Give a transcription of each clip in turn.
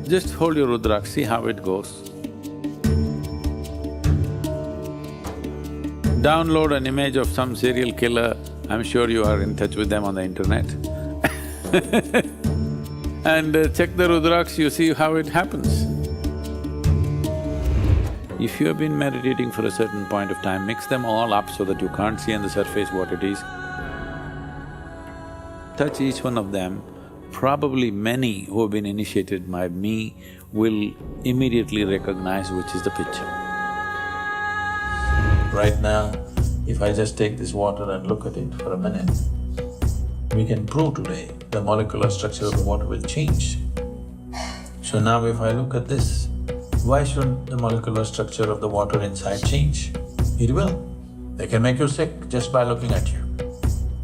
Just hold your Rudraksha, see how it goes. Download an image of some serial killer, I'm sure you are in touch with them on the internet and check the Rudraksha, you see how it happens. If you have been meditating for a certain point of time, mix them all up so that you can't see on the surface what it is. Touch each one of them. Probably many who have been initiated by me will immediately recognize which is the picture. Right now, if I just take this water and look at it for a minute, we can prove today the molecular structure of the water will change. So now if I look at this, why should the molecular structure of the water inside change? It will. They can make you sick just by looking at you.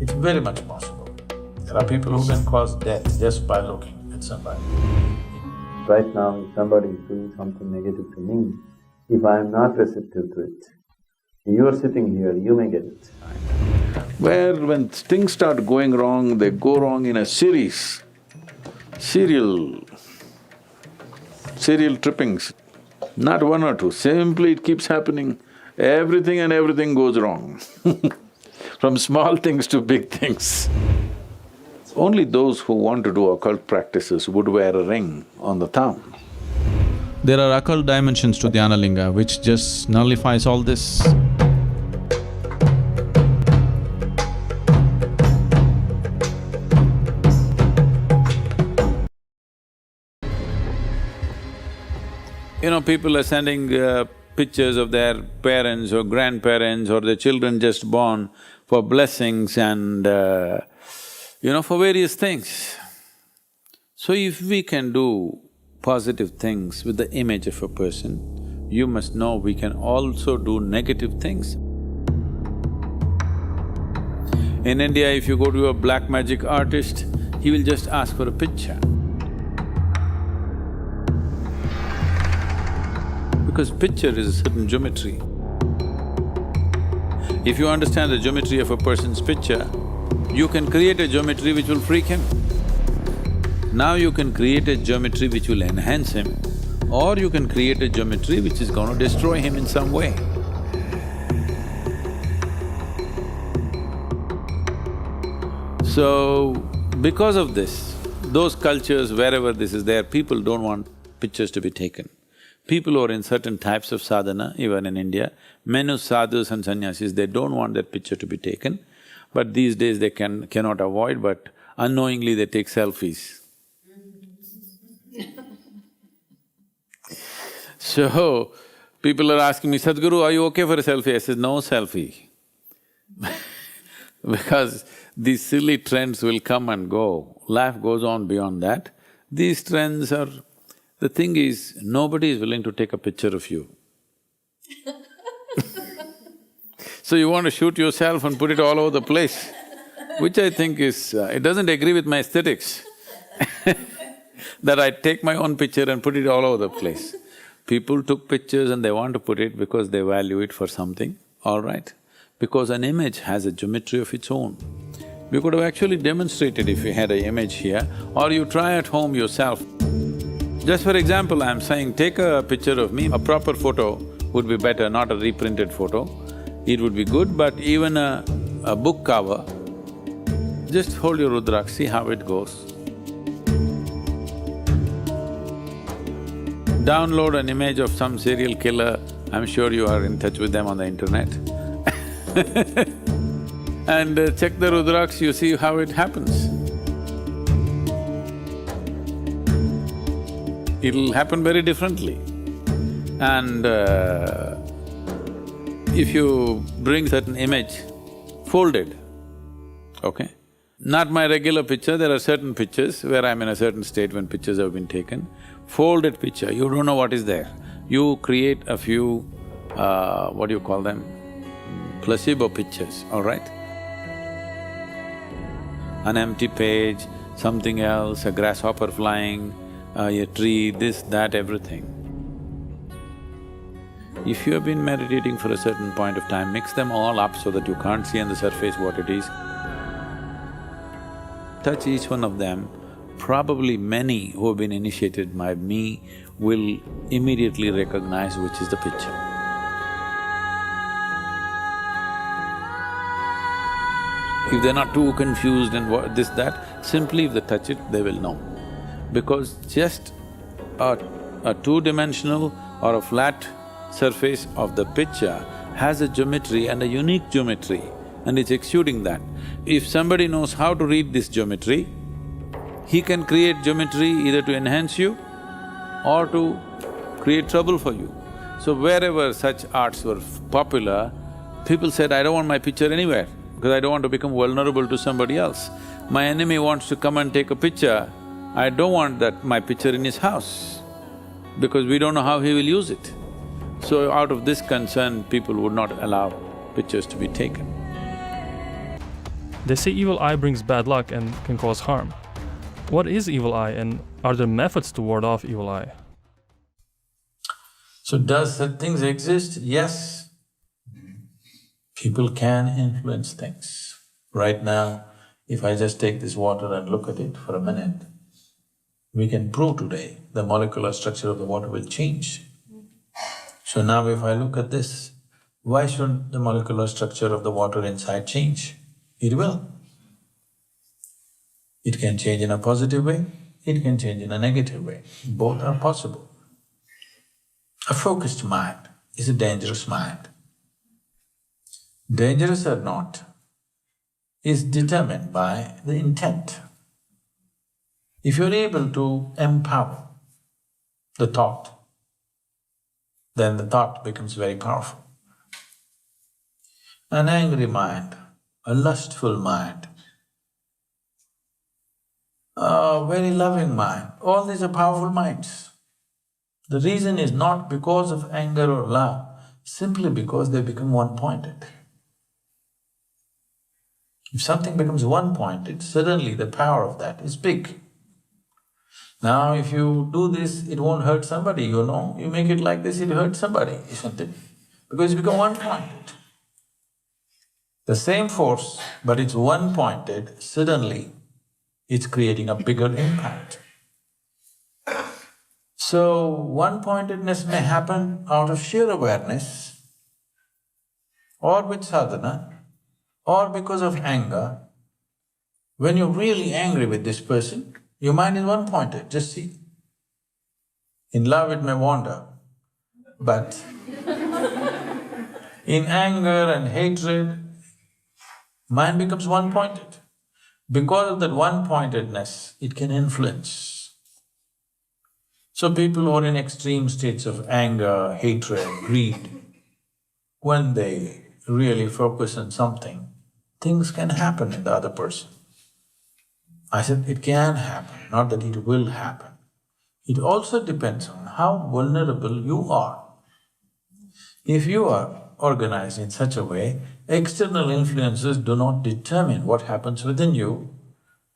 It's very much possible. There are people who can cause death just by looking at somebody. Right now, if somebody is doing something negative to me, if I am not receptive to it, you are sitting here, you may get it. Where when things start going wrong, they go wrong in a series, serial trippings, not one or two, simply it keeps happening, everything and everything goes wrong from small things to big things. Only those who want to do occult practices would wear a ring on the thumb. There are occult dimensions to Dhyanalinga which just nullifies all this. You know, people are sending pictures of their parents or grandparents or their children just born for blessings and for various things. So if we can do positive things with the image of a person, you must know we can also do negative things. In India, if you go to a black magic artist, he will just ask for a picture. Because picture is a certain geometry. If you understand the geometry of a person's picture, you can create a geometry which will freak him. Now you can create a geometry which will enhance him, or you can create a geometry which is going to destroy him in some way. So, because of this, those cultures, wherever this is there, people don't want pictures to be taken. People who are in certain types of sadhana, even in India, many sadhus and sannyasis, they don't want their picture to be taken, but these days they cannot avoid, but unknowingly they take selfies. So, people are asking me, Sadhguru, are you okay for a selfie? I said, no selfie because these silly trends will come and go, life goes on beyond that. These trends are… The thing is, nobody is willing to take a picture of you. So you want to shoot yourself and put it all over the place, which I think is… it doesn't agree with my aesthetics that I take my own picture and put it all over the place. People took pictures and they want to put it because they value it for something, all right. Because an image has a geometry of its own. We could have actually demonstrated if we had an image here, or you try at home yourself. Just for example, I'm saying, take a picture of me, a proper photo would be better, not a reprinted photo. It would be good, but even a book cover, just hold your Rudraksha, see how it goes. Download an image of some serial killer, I'm sure you are in touch with them on the internet and check the Rudraksha, you see how it happens. It'll happen very differently. And if you bring certain image, folded, okay? Not my regular picture, there are certain pictures where I'm in a certain state when pictures have been taken. Folded picture, you don't know what is there. You create a few, what do you call them? Placebo pictures, all right? An empty page, something else, a grasshopper flying, a tree, this, that, everything. If you have been meditating for a certain point of time, mix them all up so that you can't see on the surface what it is. Touch each one of them. probably many who have been initiated by me will immediately recognize which is the picture. If they're not too confused and what this, that, simply if they touch it, they will know. Because just a two-dimensional or a flat surface of the picture has a geometry and a unique geometry, and it's exuding that. If somebody knows how to read this geometry, he can create geometry either to enhance you or to create trouble for you. So wherever such arts were popular, people said, I don't want my picture anywhere because I don't want to become vulnerable to somebody else. My enemy wants to come and take a picture, I don't want that my picture in his house because we don't know how he will use it. So out of this concern, people would not allow pictures to be taken. They say evil eye brings bad luck and can cause harm. What is evil eye, and are there methods to ward off evil eye? So does such things exist? Yes. People can influence things. Right now, if I just take this water and look at it for a minute, we can prove today the molecular structure of the water will change. So now if I look at this, why should the molecular structure of the water inside change? It will. It can change in a positive way, it can change in a negative way. Both are possible. A focused mind is a dangerous mind. Dangerous or not is determined by the intent. If you're able to empower the thought, then the thought becomes very powerful. An angry mind, a lustful mind, a very loving mind, all these are powerful minds. The reason is not because of anger or love, simply because they become one-pointed. If something becomes one-pointed, suddenly the power of that is big. Now if you do this, it won't hurt somebody, you know, you make it like this, it hurts somebody, isn't it? Because it's become one-pointed. The same force, but it's one-pointed, suddenly it's creating a bigger impact. So, one-pointedness may happen out of sheer awareness or with sadhana or because of anger. When you're really angry with this person, your mind is one-pointed, just see. In love it may wander, but in anger and hatred, mind becomes one-pointed. Because of that one-pointedness, it can influence. So people who are in extreme states of anger, hatred, greed, when they really focus on something, things can happen in the other person. I said it can happen, not that it will happen. It also depends on how vulnerable you are. If you are organized in such a way, external influences do not determine what happens within you.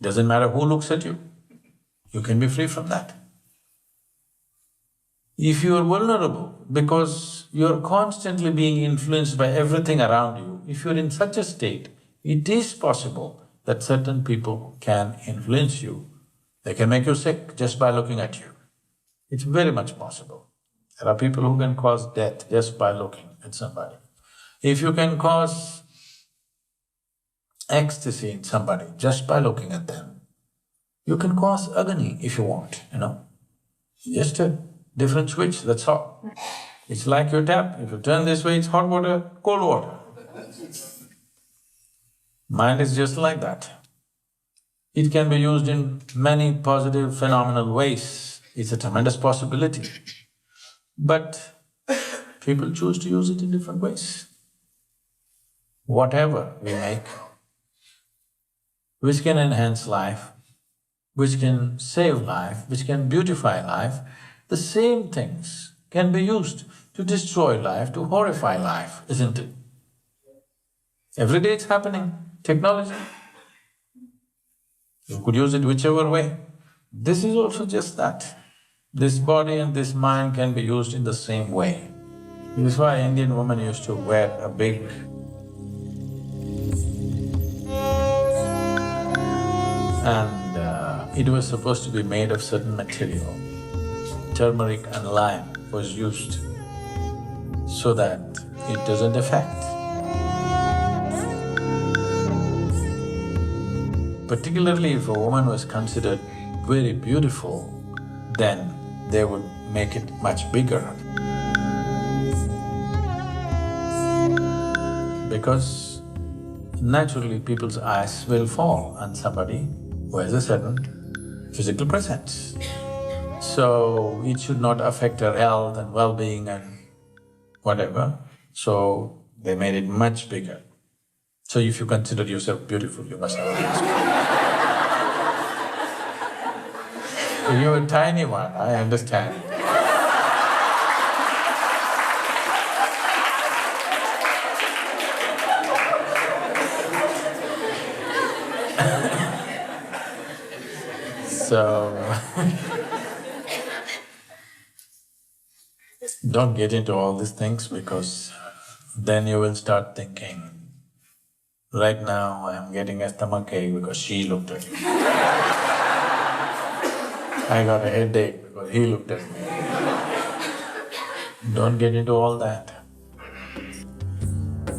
Doesn't matter who looks at you, you can be free from that. If you are vulnerable because you're constantly being influenced by everything around you, if you're in such a state, it is possible that certain people can influence you. They can make you sick just by looking at you. It's very much possible. There are people who can cause death just by looking at somebody. If you can cause ecstasy in somebody just by looking at them, you can cause agony if you want, you know. Just a different switch, that's all. It's like your tap, if you turn this way, it's hot water, cold water. Mind is just like that. It can be used in many positive, phenomenal ways. It's a tremendous possibility. But people choose to use it in different ways. Whatever we make, which can enhance life, which can save life, which can beautify life, the same things can be used to destroy life, to horrify life, isn't it? Every day it's happening, technology. You could use it whichever way. This is also just that. This body and this mind can be used in the same way. This is why Indian women used to wear a big and it was supposed to be made of certain material. Turmeric and lime was used so that it doesn't affect. Particularly if a woman was considered very beautiful, then they would make it much bigger. Because naturally people's eyes will fall on somebody who has a certain physical presence. So it should not affect her health and well-being and whatever, so they made it much bigger. So if you consider yourself beautiful, you must have a big smile. You're a tiny one, I understand. So don't get into all these things because then you will start thinking, right now I'm getting a stomachache because she looked at me. I got a headache because he looked at me. Don't get into all that.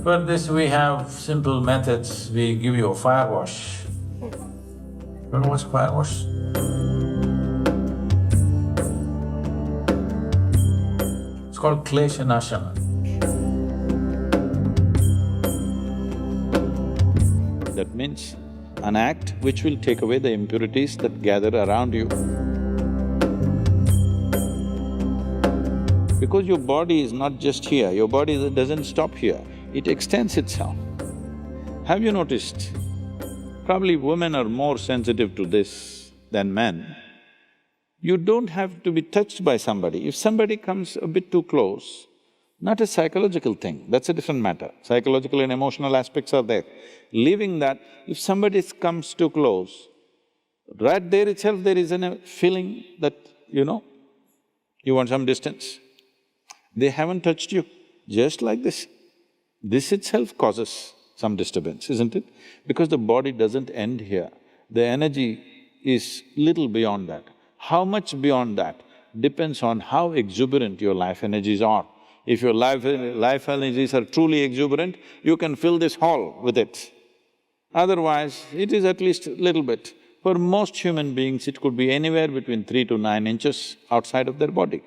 For this we have simple methods, we give you a fire wash. You know what's fire wash? It's called Kleshanashana. That means an act which will take away the impurities that gather around you. Because your body is not just here, your body doesn't stop here, it extends itself. Have you noticed? Probably women are more sensitive to this than men. You don't have to be touched by somebody. If somebody comes a bit too close, not a psychological thing, that's a different matter. Psychological and emotional aspects are there. Leaving that, if somebody comes too close, right there itself there is a feeling that, you want some distance. They haven't touched you, just like this. This itself causes some disturbance, isn't it? Because the body doesn't end here, the energy is little beyond that. How much beyond that depends on how exuberant your life energies are. If your life energies are truly exuberant, you can fill this hall with it. Otherwise, it is at least a little bit. For most human beings, it could be anywhere between 3 to 9 inches outside of their body.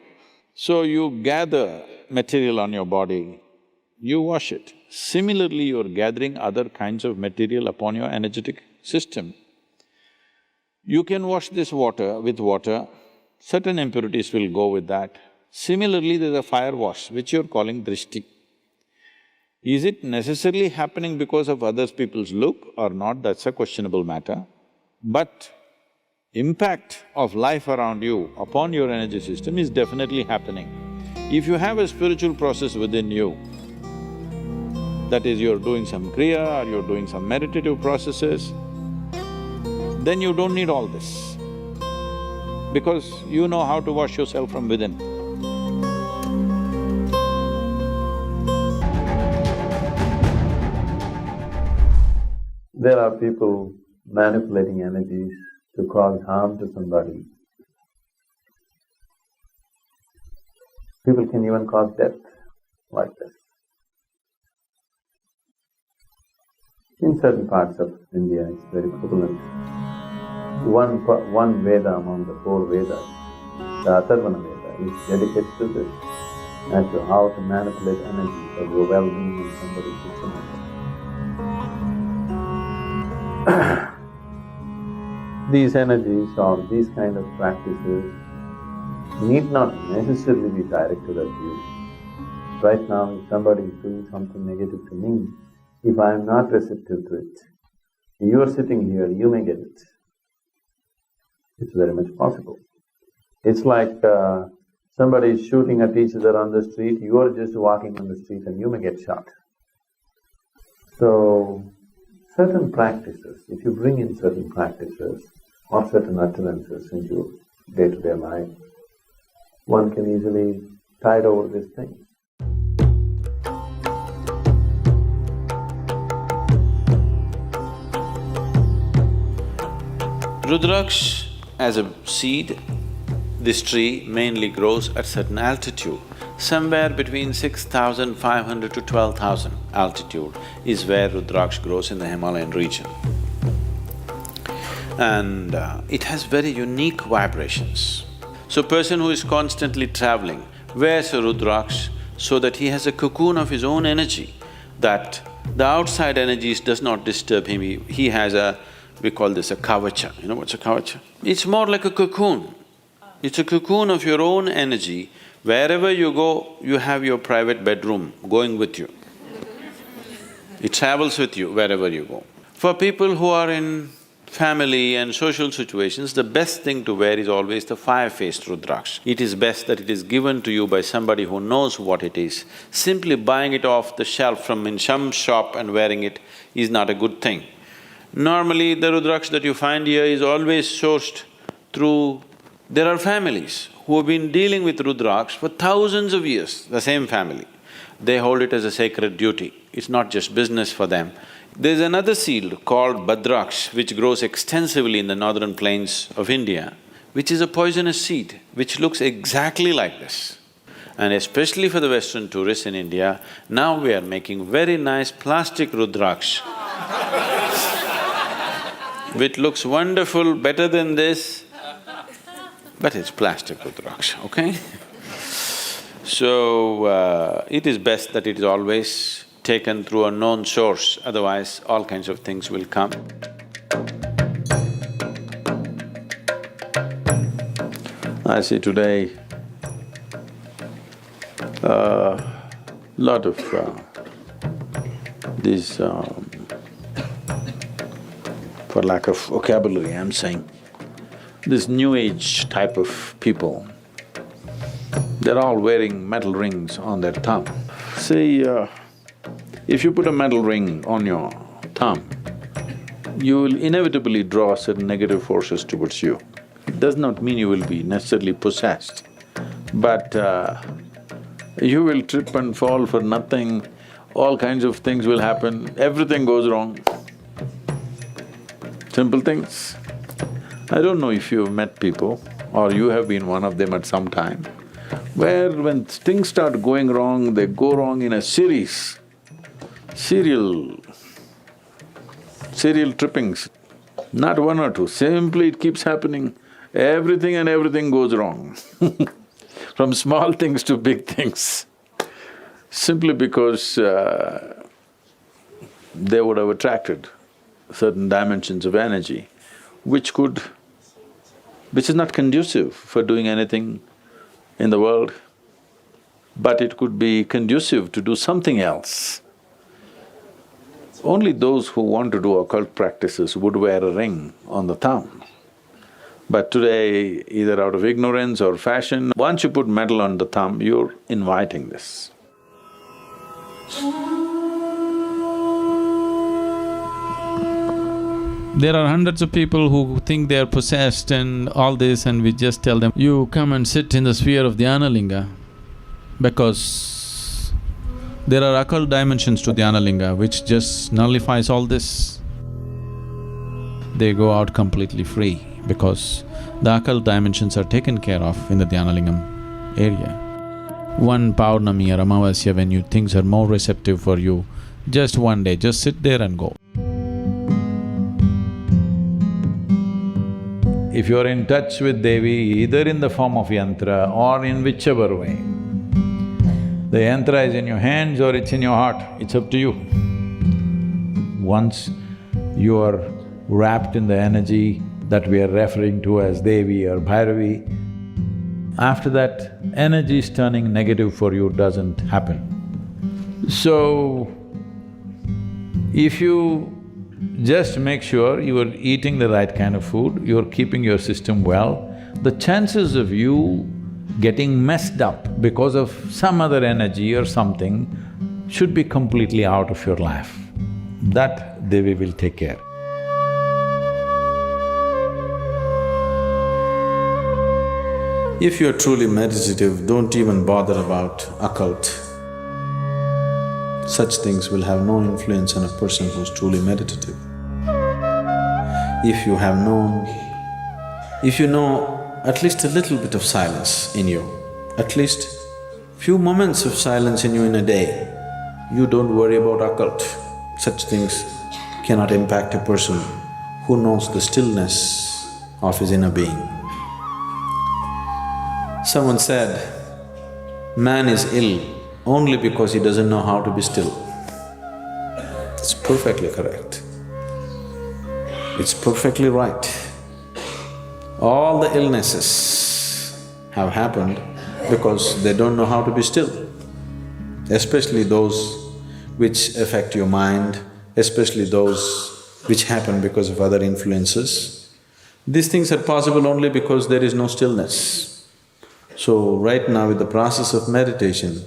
So you gather material on your body, you wash it. Similarly, you're gathering other kinds of material upon your energetic system. You can wash this water with water, certain impurities will go with that. Similarly, there's a fire wash, which you're calling drishti. Is it necessarily happening because of other people's look or not, that's a questionable matter. But impact of life around you upon your energy system is definitely happening. If you have a spiritual process within you, that is, you're doing some kriya or you're doing some meditative processes, then you don't need all this, because you know how to wash yourself from within. There are people manipulating energies to cause harm to somebody. People can even cause death like this. In certain parts of India, it's very prevalent. One Veda among the 4 Vedas, the Atharvana Veda, is dedicated to this, as to how to manipulate energy for your well-being in somebody's system. These energies or these kind of practices need not necessarily be directed at you. Right now, if somebody is doing something negative to me, if I am not receptive to it, you are sitting here, you may get it. It's very much possible. It's like somebody is shooting at each other on the street, you are just walking on the street and you may get shot. So, certain practices, if you bring in certain practices or certain utterances into day-to-day life, one can easily tide over these things. Rudraksha as a seed, this tree mainly grows at certain altitude. Somewhere between 6,500 to 12,000 altitude is where Rudraksha grows in the Himalayan region. And it has very unique vibrations. So person who is constantly traveling wears a Rudraksha so that he has a cocoon of his own energy, that the outside energies does not disturb him. He has a… we call this a kavacha. You know what's a kavacha? It's more like a cocoon. It's a cocoon of your own energy. Wherever you go, you have your private bedroom going with you. It travels with you wherever you go. For people who are in family and social situations, the best thing to wear is always the fire-faced Rudraksha. It is best that it is given to you by somebody who knows what it is. Simply buying it off the shelf from in some shop and wearing it is not a good thing. Normally, the Rudraksha that you find here is always sourced through… there are families who have been dealing with Rudraksha for thousands of years, the same family. They hold it as a sacred duty. It's not just business for them. There's another seed called Bhadraksha, which grows extensively in the northern plains of India, which is a poisonous seed, which looks exactly like this. And especially for the Western tourists in India, now we are making very nice plastic Rudraksha, which looks wonderful, better than this, but it's plastic Rudraksha, okay? So, it is best that it is always taken through a known source, otherwise all kinds of things will come. I see today lot of these, for lack of vocabulary, I'm saying, this new age type of people, they're all wearing metal rings on their thumb. See, if you put a metal ring on your thumb, you will inevitably draw certain negative forces towards you. It does not mean you will be necessarily possessed, but you will trip and fall for nothing, all kinds of things will happen, everything goes wrong. Simple things. I don't know if you've met people or you have been one of them at some time, where when things start going wrong, they go wrong in a series, serial trippings, not one or two, simply it keeps happening, everything and everything goes wrong from small things to big things, simply because they would have attracted certain dimensions of energy which is not conducive for doing anything in the world, but it could be conducive to do something else. Only those who want to do occult practices would wear a ring on the thumb. But today, either out of ignorance or fashion, once you put metal on the thumb, you're inviting this. There are hundreds of people who think they are possessed and all this, and we just tell them, you come and sit in the sphere of Dhyanalinga, because there are occult dimensions to Dhyanalinga which just nullifies all this. They go out completely free because the occult dimensions are taken care of in the Dhyanalingam area. One Paurnami or Amavasya, when things are more receptive for you, just one day, just sit there and go. If you're in touch with Devi, either in the form of yantra or in whichever way, the yantra is in your hands or it's in your heart, it's up to you. Once you are wrapped in the energy that we are referring to as Devi or Bhairavi, after that, energies turning negative for you doesn't happen. So, if you just make sure you are eating the right kind of food, you're keeping your system well, the chances of you getting messed up because of some other energy or something should be completely out of your life. That Devi will take care. If you're truly meditative, don't even bother about occult. Such things will have no influence on a person who's truly meditative. If you have known If you know at least a little bit of silence in you, at least few moments of silence in you in a day, you don't worry about occult. Such things cannot impact a person who knows the stillness of his inner being. Someone said, man is ill only because he doesn't know how to be still. It's perfectly correct. It's perfectly right. All the illnesses have happened because they don't know how to be still, especially those which affect your mind, especially those which happen because of other influences. These things are possible only because there is no stillness. So right now with the process of meditation,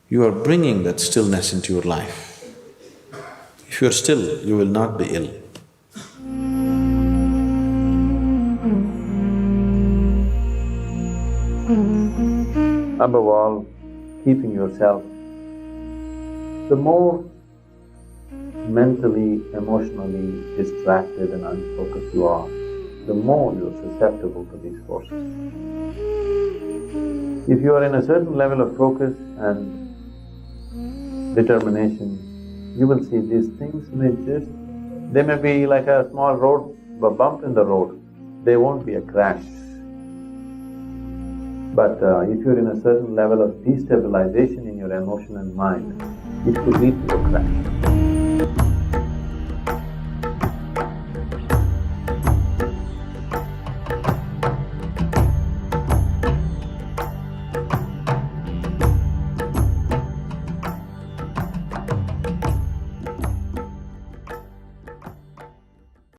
you are bringing that stillness into your life. If you're still, you will not be ill. Above all, keeping yourself. The more mentally, emotionally distracted and unfocused you are, the more you're susceptible to these forces. If you are in a certain level of focus and determination, you will see these things they may be like a small road, a bump in the road, they won't be a crash. But if you're in a certain level of destabilization in your emotion and mind, it could lead to a crash.